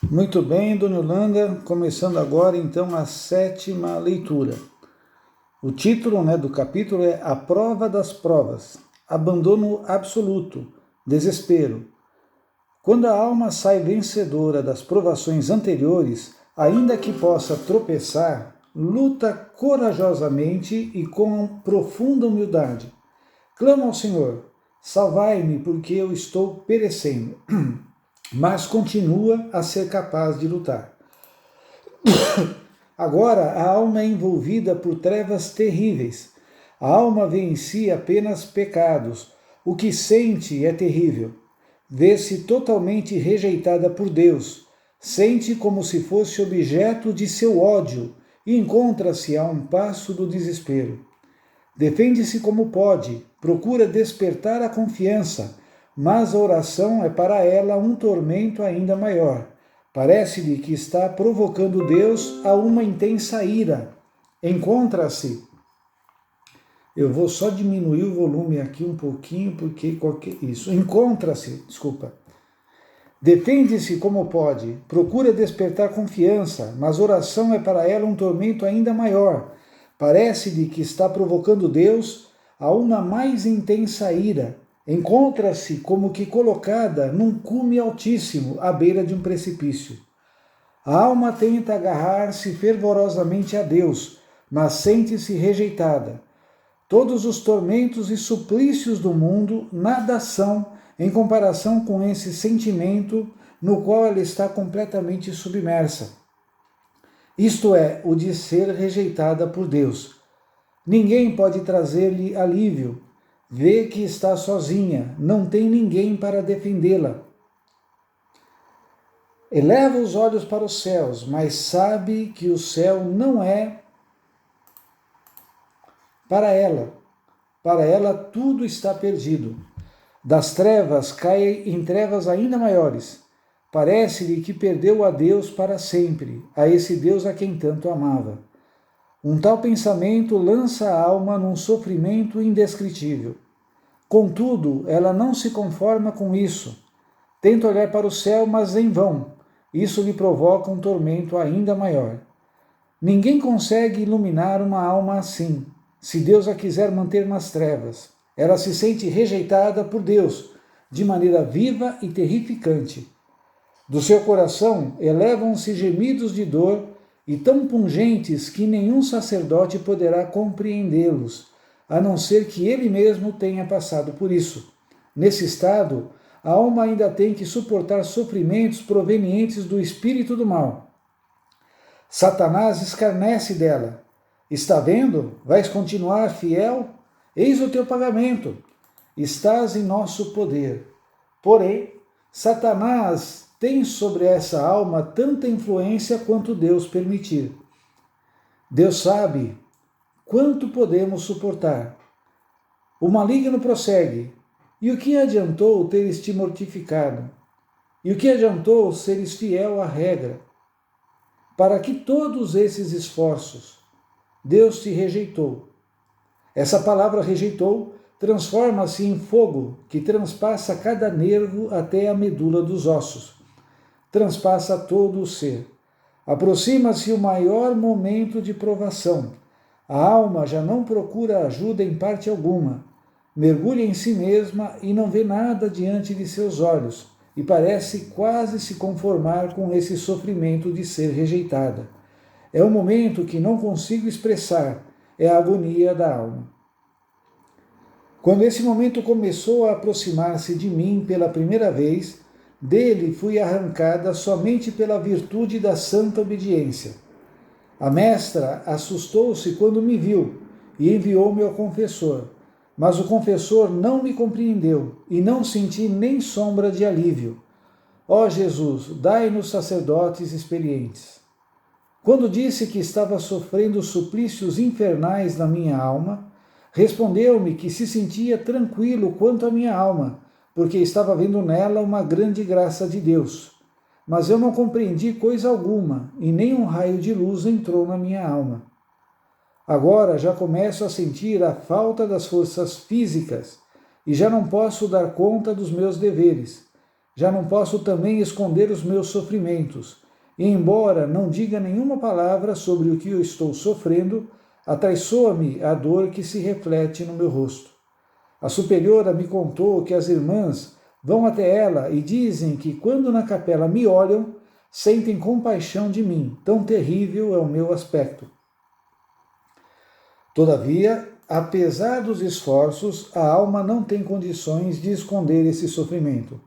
Muito bem, Dona Yolanda, começando agora então a 7ª leitura. O título do capítulo é A Prova das Provas, Abandono Absoluto, Desespero. Quando a alma sai vencedora das provações anteriores, ainda que possa tropeçar, luta corajosamente e com profunda humildade. Clama ao Senhor, salvai-me porque eu estou perecendo. Mas continua a ser capaz de lutar. Agora a alma é envolvida por trevas terríveis. A alma vê em si apenas pecados. O que sente é terrível. Vê-se totalmente rejeitada por Deus. Sente como se fosse objeto de seu ódio e encontra-se a um passo do desespero. Defende-se como pode, procura despertar a confiança, mas a oração é para ela um tormento ainda maior. Parece-lhe que está provocando Deus a uma intensa ira. Encontra-se. Eu vou só diminuir o volume aqui um pouquinho, porque isso. Encontra-se, desculpa. Defende-se como pode, procura despertar confiança, mas oração é para ela um tormento ainda maior. Parece-lhe que está provocando Deus a uma mais intensa ira. Encontra-se como que colocada num cume altíssimo, à beira de um precipício. A alma tenta agarrar-se fervorosamente a Deus, mas sente-se rejeitada. Todos os tormentos e suplícios do mundo nada são em comparação com esse sentimento no qual ela está completamente submersa. Isto é, o de ser rejeitada por Deus. Ninguém pode trazer-lhe alívio. Vê que está sozinha, não tem ninguém para defendê-la. Eleva os olhos para os céus, mas sabe que o céu não é para ela. Para ela tudo está perdido. Das trevas cai em trevas ainda maiores. Parece-lhe que perdeu a Deus para sempre, a esse Deus a quem tanto amava. Um tal pensamento lança a alma num sofrimento indescritível. Contudo, ela não se conforma com isso. Tenta olhar para o céu, mas em vão. Isso lhe provoca um tormento ainda maior. Ninguém consegue iluminar uma alma assim, se Deus a quiser manter nas trevas. Ela se sente rejeitada por Deus, de maneira viva e terrificante. Do seu coração elevam-se gemidos de dor e tão pungentes que nenhum sacerdote poderá compreendê-los, a não ser que ele mesmo tenha passado por isso. Nesse estado, a alma ainda tem que suportar sofrimentos provenientes do espírito do mal. Satanás escarnece dela. Está vendo? Vais continuar fiel? Eis o teu pagamento. Estás em nosso poder. Porém, Satanás tem sobre essa alma tanta influência quanto Deus permitir. Deus sabe quanto podemos suportar. O maligno prossegue. E o que adiantou teres te mortificado? E o que adiantou seres fiel à regra? Para que todos esses esforços, Deus te rejeitou. Essa palavra rejeitou transforma-se em fogo que transpassa cada nervo até a medula dos ossos. Transpassa todo o ser. Aproxima-se o maior momento de provação. A alma já não procura ajuda em parte alguma. Mergulha em si mesma e não vê nada diante de seus olhos, e parece quase se conformar com esse sofrimento de ser rejeitada. É um momento que não consigo expressar, é a agonia da alma. Quando esse momento começou a aproximar-se de mim pela primeira vez, dele fui arrancada somente pela virtude da santa obediência. A mestra assustou-se quando me viu e enviou-me ao confessor, mas o confessor não me compreendeu e não senti nem sombra de alívio. Ó Jesus, dai-nos sacerdotes experientes. Quando disse que estava sofrendo suplícios infernais na minha alma, respondeu-me que se sentia tranquilo quanto à minha alma, porque estava vendo nela uma grande graça de Deus. Mas eu não compreendi coisa alguma, e nem um raio de luz entrou na minha alma. Agora já começo a sentir a falta das forças físicas, e já não posso dar conta dos meus deveres. Já não posso também esconder os meus sofrimentos, e embora não diga nenhuma palavra sobre o que eu estou sofrendo, atraiçoa-me a dor que se reflete no meu rosto. A superiora me contou que as irmãs vão até ela e dizem que quando na capela me olham, sentem compaixão de mim, tão terrível é o meu aspecto. Todavia, apesar dos esforços, a alma não tem condições de esconder esse sofrimento.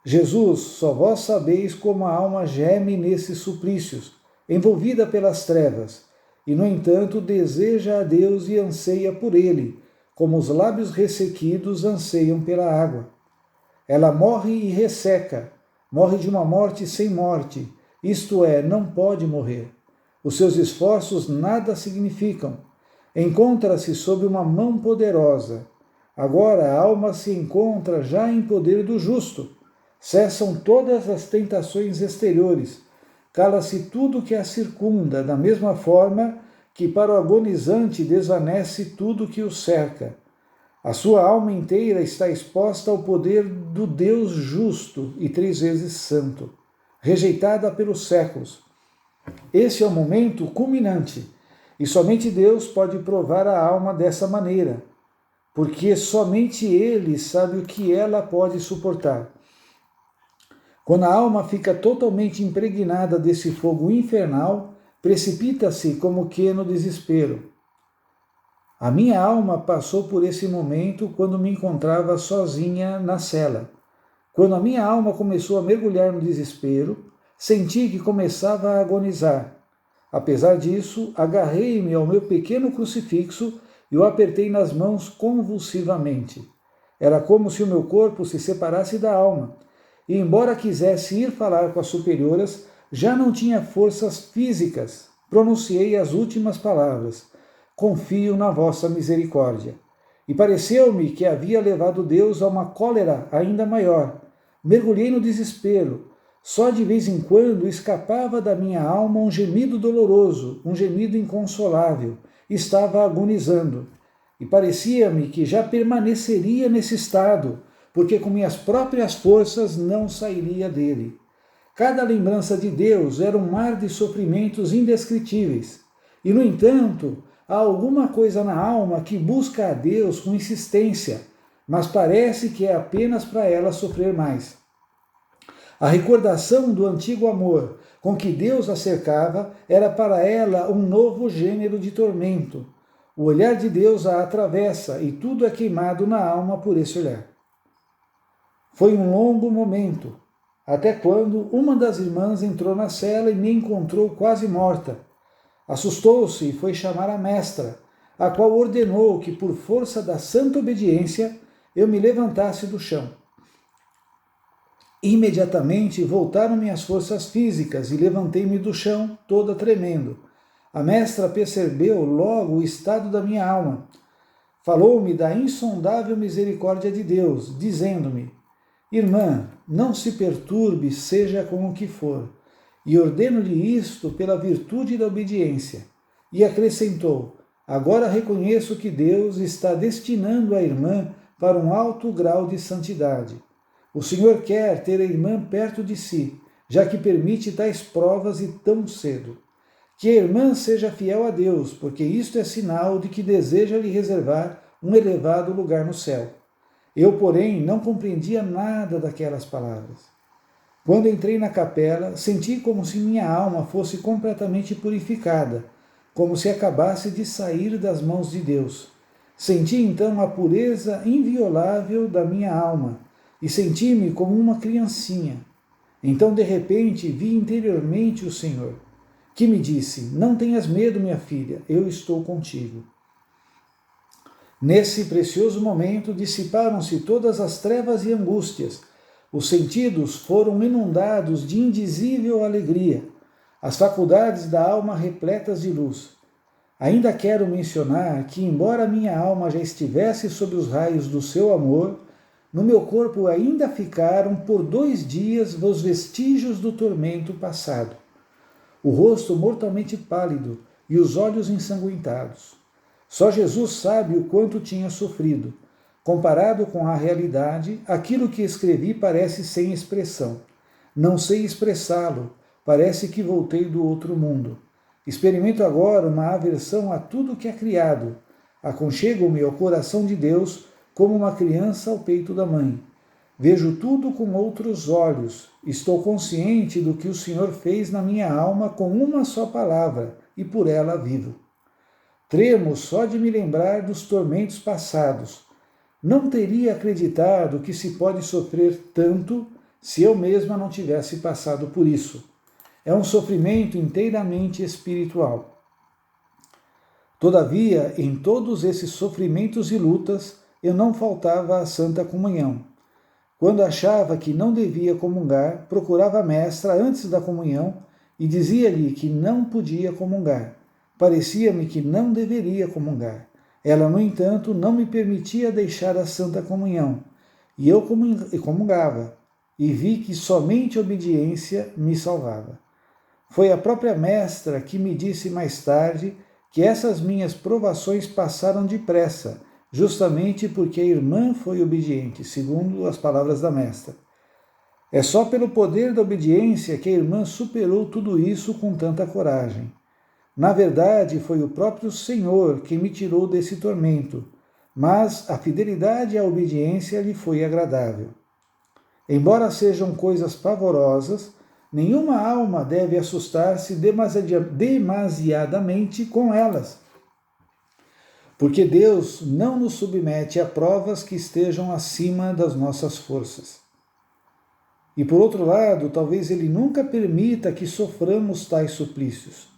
Jesus, só vós sabeis como a alma geme nesses suplícios, envolvida pelas trevas, e no entanto deseja a Deus e anseia por ele, como os lábios ressequidos anseiam pela água. Ela morre e resseca, morre de uma morte sem morte, isto é, não pode morrer. Os seus esforços nada significam. Encontra-se sob uma mão poderosa. Agora a alma se encontra já em poder do justo. Cessam todas as tentações exteriores. Cala-se tudo que a circunda, da mesma forma que para o agonizante desvanece tudo que o cerca. A sua alma inteira está exposta ao poder do Deus justo e 3 vezes santo, rejeitada pelos séculos. Esse é o momento culminante, e somente Deus pode provar a alma dessa maneira, porque somente Ele sabe o que ela pode suportar. Quando a alma fica totalmente impregnada desse fogo infernal, precipita-se como que no desespero. A minha alma passou por esse momento quando me encontrava sozinha na cela. Quando a minha alma começou a mergulhar no desespero, senti que começava a agonizar. Apesar disso, agarrei-me ao meu pequeno crucifixo e o apertei nas mãos convulsivamente. Era como se o meu corpo se separasse da alma, e embora quisesse ir falar com as superioras, já não tinha forças físicas. Pronunciei as últimas palavras: confio na vossa misericórdia. E pareceu-me que havia levado Deus a uma cólera ainda maior. Mergulhei no desespero. Só de vez em quando escapava da minha alma um gemido doloroso, um gemido inconsolável. Estava agonizando. E parecia-me que já permaneceria nesse estado, porque com minhas próprias forças não sairia dele. Cada lembrança de Deus era um mar de sofrimentos indescritíveis. E, no entanto, há alguma coisa na alma que busca a Deus com insistência, mas parece que é apenas para ela sofrer mais. A recordação do antigo amor com que Deus a cercava era para ela um novo gênero de tormento. O olhar de Deus a atravessa e tudo é queimado na alma por esse olhar. Foi um longo momento, até quando uma das irmãs entrou na cela e me encontrou quase morta. Assustou-se e foi chamar a mestra, a qual ordenou que, por força da santa obediência, eu me levantasse do chão. Imediatamente voltaram minhas forças físicas e levantei-me do chão, toda tremendo. A mestra percebeu logo o estado da minha alma. Falou-me da insondável misericórdia de Deus, dizendo-me: irmã, não se perturbe, seja como que for, e ordeno-lhe isto pela virtude da obediência. E acrescentou: agora reconheço que Deus está destinando a irmã para um alto grau de santidade. O Senhor quer ter a irmã perto de si, já que permite tais provas e tão cedo. Que a irmã seja fiel a Deus, porque isto é sinal de que deseja lhe reservar um elevado lugar no céu. Eu, porém, não compreendia nada daquelas palavras. Quando entrei na capela, senti como se minha alma fosse completamente purificada, como se acabasse de sair das mãos de Deus. Senti então a pureza inviolável da minha alma e senti-me como uma criancinha. Então, de repente, vi interiormente o Senhor, que me disse: não tenhas medo, minha filha, eu estou contigo. Nesse precioso momento, dissiparam-se todas as trevas e angústias. Os sentidos foram inundados de indizível alegria, as faculdades da alma repletas de luz. Ainda quero mencionar que, embora minha alma já estivesse sob os raios do seu amor, no meu corpo ainda ficaram por 2 dias os vestígios do tormento passado. O rosto mortalmente pálido e os olhos ensanguentados. Só Jesus sabe o quanto tinha sofrido. Comparado com a realidade, aquilo que escrevi parece sem expressão. Não sei expressá-lo, parece que voltei do outro mundo. Experimento agora uma aversão a tudo que é criado. Aconchego-me ao coração de Deus como uma criança ao peito da mãe. Vejo tudo com outros olhos. Estou consciente do que o Senhor fez na minha alma com uma só palavra, e por ela vivo. Tremo só de me lembrar dos tormentos passados. Não teria acreditado que se pode sofrer tanto se eu mesma não tivesse passado por isso. É um sofrimento inteiramente espiritual. Todavia, em todos esses sofrimentos e lutas, eu não faltava à Santa Comunhão. Quando achava que não devia comungar, procurava a mestra antes da comunhão e dizia-lhe que não podia comungar. Parecia-me que não deveria comungar. Ela, no entanto, não me permitia deixar a Santa Comunhão, e eu comungava, e vi que somente a obediência me salvava. Foi a própria mestra que me disse mais tarde que essas minhas provações passaram depressa, justamente porque a irmã foi obediente, segundo as palavras da mestra. É só pelo poder da obediência que a irmã superou tudo isso com tanta coragem. Na verdade, foi o próprio Senhor que me tirou desse tormento, mas a fidelidade e a obediência lhe foi agradável. Embora sejam coisas pavorosas, nenhuma alma deve assustar-se demasiadamente com elas, porque Deus não nos submete a provas que estejam acima das nossas forças. E por outro lado, talvez Ele nunca permita que soframos tais suplícios.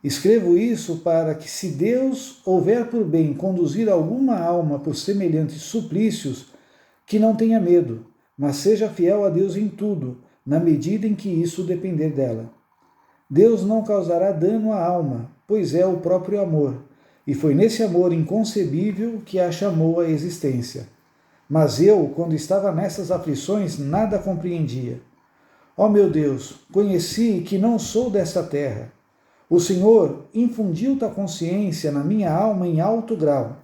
Escrevo isso para que, se Deus houver por bem conduzir alguma alma por semelhantes suplícios, que não tenha medo, mas seja fiel a Deus em tudo, na medida em que isso depender dela. Deus não causará dano à alma, pois é o próprio amor, e foi nesse amor inconcebível que a chamou à existência. Mas eu, quando estava nessas aflições, nada compreendia. Ó meu Deus, conheci que não sou desta terra. O Senhor infundiu tua consciência na minha alma em alto grau.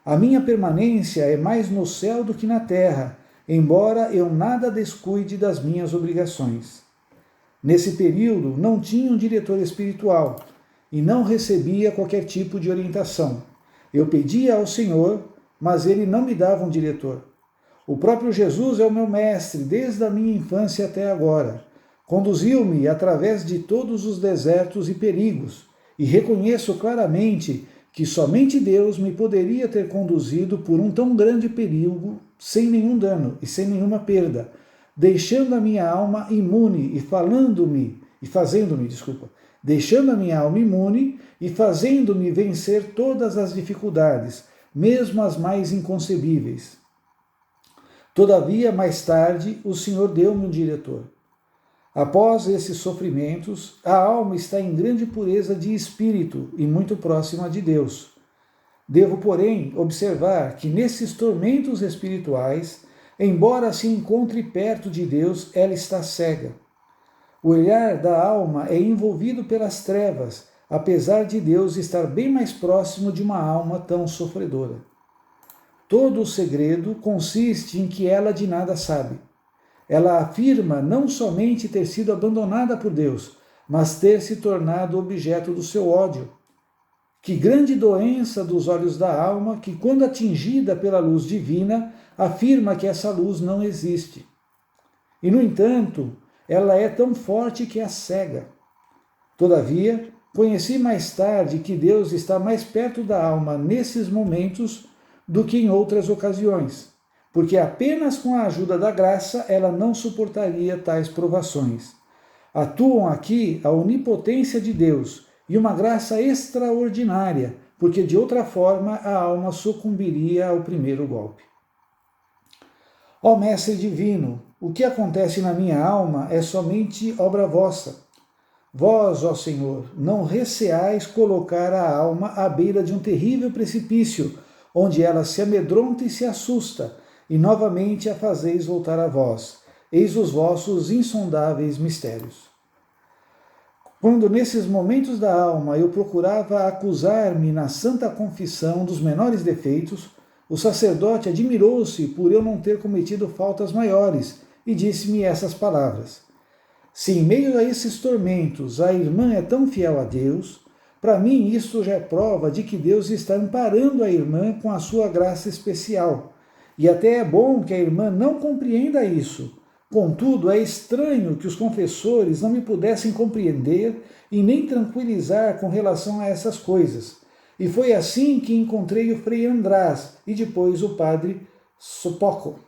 A minha permanência é mais no céu do que na terra, embora eu nada descuide das minhas obrigações. Nesse período, não tinha um diretor espiritual e não recebia qualquer tipo de orientação. Eu pedia ao Senhor, mas Ele não me dava um diretor. O próprio Jesus é o meu mestre desde a minha infância até agora. Conduziu-me através de todos os desertos e perigos, e reconheço claramente que somente Deus me poderia ter conduzido por um tão grande perigo sem nenhum dano e sem nenhuma perda, deixando a minha alma imune deixando a minha alma imune e fazendo-me vencer todas as dificuldades, mesmo as mais inconcebíveis. Todavia, mais tarde, o Senhor deu-me um diretor. Após esses sofrimentos, a alma está em grande pureza de espírito e muito próxima de Deus. Devo, porém, observar que nesses tormentos espirituais, embora se encontre perto de Deus, ela está cega. O olhar da alma é envolvido pelas trevas, apesar de Deus estar bem mais próximo de uma alma tão sofredora. Todo o segredo consiste em que ela de nada sabe. Ela afirma não somente ter sido abandonada por Deus, mas ter se tornado objeto do seu ódio. Que grande doença dos olhos da alma que, quando atingida pela luz divina, afirma que essa luz não existe. E, no entanto, ela é tão forte que a cega. Todavia, conheci mais tarde que Deus está mais perto da alma nesses momentos do que em outras ocasiões, porque apenas com a ajuda da graça ela não suportaria tais provações. Atuam aqui a onipotência de Deus e uma graça extraordinária, porque de outra forma a alma sucumbiria ao primeiro golpe. Ó Mestre Divino, o que acontece na minha alma é somente obra vossa. Vós, ó Senhor, não receais colocar a alma à beira de um terrível precipício, onde ela se amedronta e se assusta, e novamente a fazeis voltar a vós. Eis os vossos insondáveis mistérios. Quando nesses momentos da alma eu procurava acusar-me na santa confissão dos menores defeitos, O sacerdote admirou-se por eu não ter cometido faltas maiores e disse-me essas palavras: se em meio a esses tormentos a irmã é tão fiel a Deus, para mim isto já é prova de que Deus está amparando a irmã com a sua graça especial. E até é bom que a irmã não compreenda isso. Contudo, é estranho que os confessores não me pudessem compreender e nem tranquilizar com relação a essas coisas. E foi assim que encontrei o Frei András e depois o Padre Sopoco.